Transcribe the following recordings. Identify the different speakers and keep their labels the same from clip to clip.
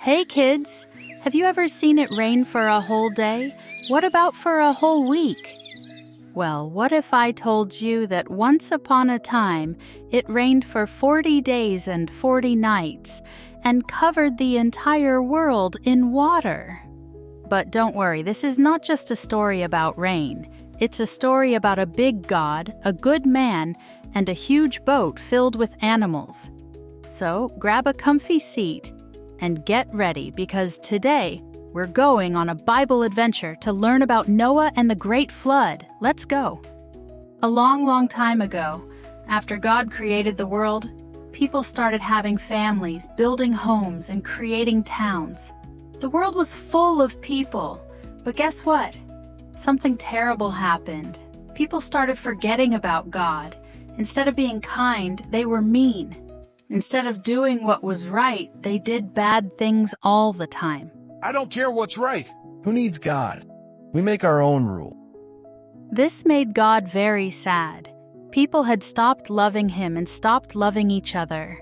Speaker 1: Hey kids, have you ever seen it rain for a whole day? What about for a whole week? Well, what if I told you that once upon a time it rained for 40 days and 40 nights and covered the entire world in water? But don't worry, this is not just a story about rain. It's a story about a big God, a good man, and a huge boat filled with animals. So grab a comfy seat and get ready, because today we're going on a Bible adventure to learn about Noah and the Great Flood. Let's go. A long, long time ago, after God created the world, people started having families, building homes, and creating towns. The world was full of people, but guess what? Something terrible happened. People started forgetting about God. Instead of being kind, they were mean. Instead of doing what was right, they did bad things all the time.
Speaker 2: I don't care what's right.
Speaker 3: Who needs God? We make our own rule.
Speaker 1: This made God very sad. People had stopped loving him and stopped loving each other.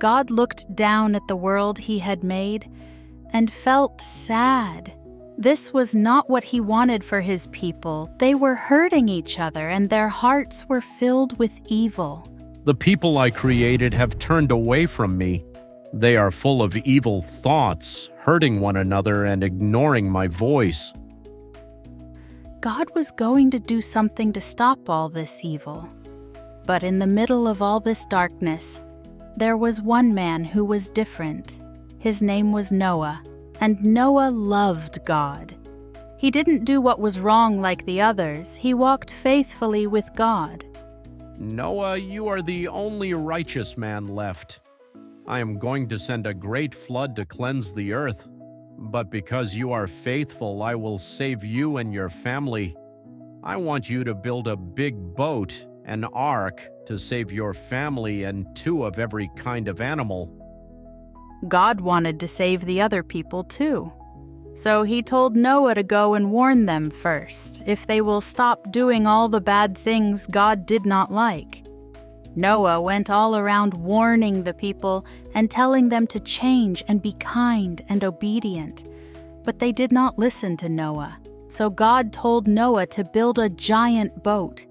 Speaker 1: God looked down at the world he had made and felt sad. This was not what he wanted for his people. They were hurting each other and their hearts were filled with evil.
Speaker 4: The people I created have turned away from me. They are full of evil thoughts, hurting one another and ignoring my voice.
Speaker 1: God was going to do something to stop all this evil. But in the middle of all this darkness, there was one man who was different. His name was Noah, and Noah loved God. He didn't do what was wrong like the others. He walked faithfully with God.
Speaker 4: Noah, you are the only righteous man left. I am going to send a great flood to cleanse the earth. But because you are faithful, I will save you and your family. I want you to build a big boat, an ark, to save your family and 2 of every kind of animal.
Speaker 1: God wanted to save the other people too. So he told Noah to go and warn them first, if they will stop doing all the bad things God did not like. Noah went all around warning the people and telling them to change and be kind and obedient. But they did not listen to Noah. So God told Noah to build a giant boat.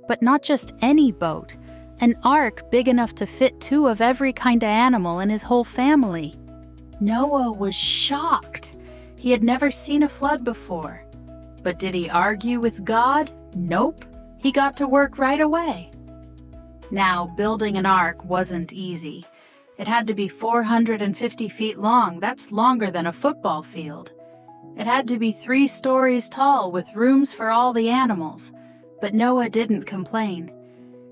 Speaker 1: But not just any boat, an ark big enough to fit 2 of every kind of animal and his whole family. Noah was shocked. He had never seen a flood before. But did he argue with God? Nope. He got to work right away. Now, building an ark wasn't easy. It had to be 450 feet long. That's longer than a football field. It had to be 3 stories tall with rooms for all the animals. But Noah didn't complain.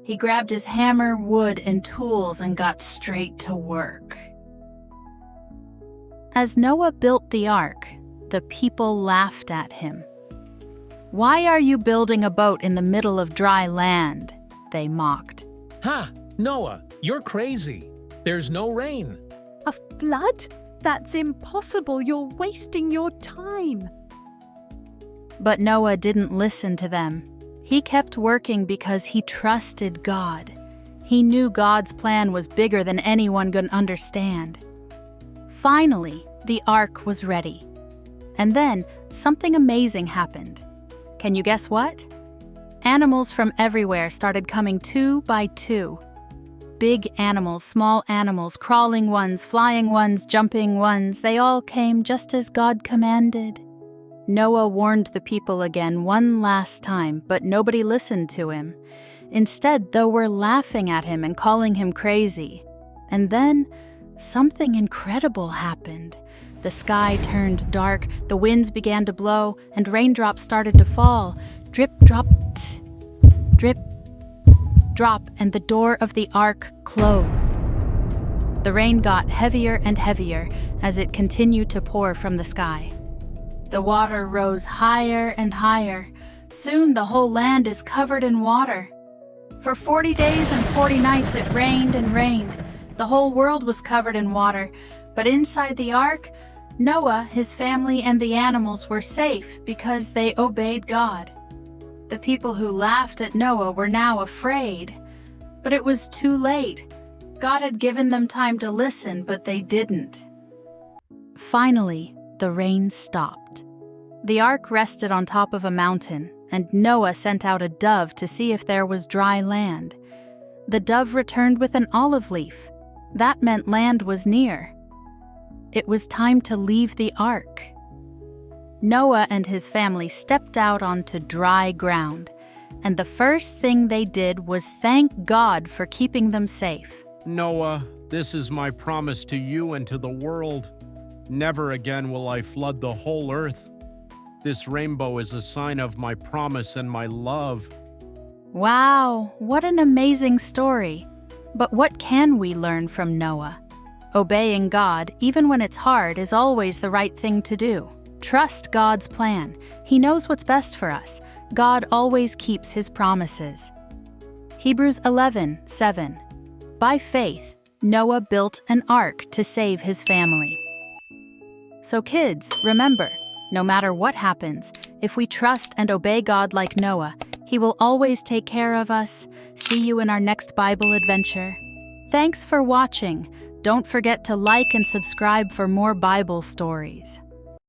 Speaker 1: He grabbed his hammer, wood, and tools and got straight to work. As Noah built the ark, the people laughed at him. "Why are you building a boat in the middle of dry land?" they mocked.
Speaker 5: Ha! Noah, you're crazy. There's no rain.
Speaker 6: A flood? That's impossible. You're wasting your time.
Speaker 1: But Noah didn't listen to them. He kept working because he trusted God. He knew God's plan was bigger than anyone could understand. Finally, the ark was ready. And then something amazing happened. Can you guess what? Animals from everywhere started coming 2 by 2. Big animals, small animals, crawling ones, flying ones, jumping ones, they all came just as God commanded. Noah warned the people again one last time, but nobody listened to him. Instead, they were laughing at him and calling him crazy. And then something incredible happened. The sky turned dark, the winds began to blow, and raindrops started to fall. Drip, drop, tss, drip, drop, and the door of the ark closed. The rain got heavier and heavier as it continued to pour from the sky. The water rose higher and higher. Soon the whole land is covered in water. For 40 days and 40 nights it rained and rained. The whole world was covered in water, but inside the ark, Noah, his family, and the animals were safe because they obeyed God. The people who laughed at Noah were now afraid, but it was too late. God had given them time to listen, but they didn't. Finally, the rain stopped. The ark rested on top of a mountain, and Noah sent out a dove to see if there was dry land. The dove returned with an olive leaf. That meant land was near. It was time to leave the ark. Noah and his family stepped out onto dry ground, and the first thing they did was thank God for keeping them safe.
Speaker 4: Noah, this is my promise to you and to the world. Never again will I flood the whole earth. This rainbow is a sign of my promise and my love.
Speaker 1: Wow, what an amazing story. But what can we learn from Noah? Obeying God, even when it's hard, is always the right thing to do. Trust God's plan. He knows what's best for us. God always keeps his promises. Hebrews 11:7. By faith, Noah built an ark to save his family. So kids, remember, no matter what happens, if we trust and obey God like Noah, he will always take care of us. See you in our next Bible adventure. Thanks for watching. Don't forget to like and subscribe for more Bible stories.